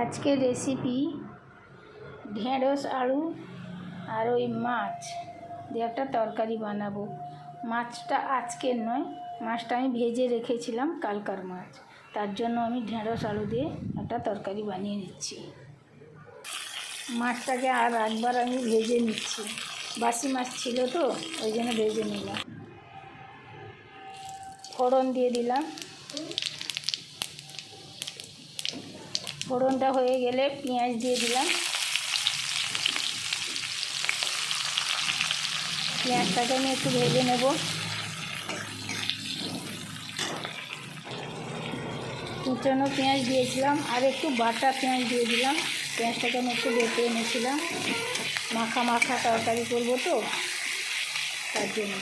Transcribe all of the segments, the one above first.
আজকের রেসিপি ঢেঁড়স আলু আর ওই মাছ দিয়ে একটা তরকারি বানাবো। মাছটা আজকের নয়, মাছটা আমি ভেজে রেখেছিলাম, কালকার মাছ। তার জন্য আমি ঢেঁড়স আলু দিয়ে একটা তরকারি বানিয়ে নিচ্ছি। মাছটাকে আর একবার আমি ভেজে নিচ্ছি, বাসি মাছ ছিল তো ওই জন্য ভেজে নিলাম। ফোড়ন দিয়ে দিলাম। ফোড়নটা হয়ে গেলে পেঁয়াজ দিয়ে দিলাম। পেঁয়াজটাকে আমি একটু ভেজে নেব। কুচনো পেঁয়াজ দিয়েছিলাম আর একটু বাটা পেঁয়াজ দিয়ে দিলাম। পেঁয়াজটাকে আমি একটু বেটে এনেছিলাম, মাখা মাখা তরকারি করবো তো তার জন্য।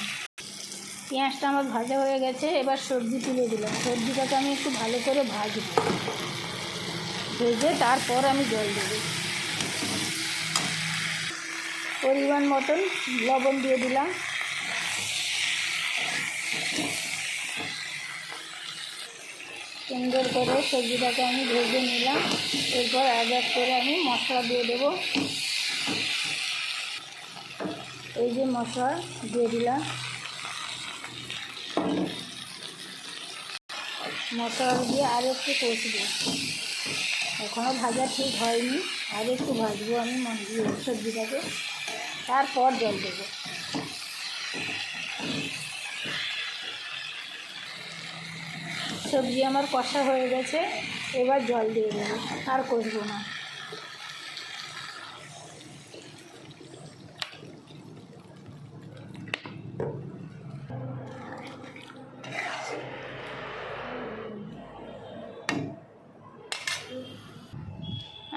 পেঁয়াজটা আমার ভাজা হয়ে গেছে, এবার সবজি তুলে দিলাম। সবজিটাকে আমি একটু ভালো করে ভাজবো, ভেজে তারপর আমি জল দেবো। পরিমাণ মতন লবণ দিয়ে দিলাম। সুন্দর করে সবজিটাকে আমি ভেজে নিলাম। এরপর এক এক করে আমি মশলা দিয়ে দেবো। এই যে মশলা দিয়ে দিলাম। মশলা দিয়ে আর একটু কষবো, এখনও ভাজা ঠিক হয়নি, আর একটু ভাজবো আমি সবজিটাকে, তারপর জল দেবো। সবজি আমার কষা হয়ে গেছে, এবার জল দিয়ে দেবো, আর কষবো না।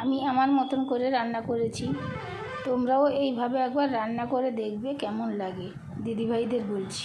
আমি আমার মতন করে রান্না করেছি, তোমরাও এইভাবে একবার রান্না করে দেখবে কেমন লাগে। দিদিভাইদের বলছি।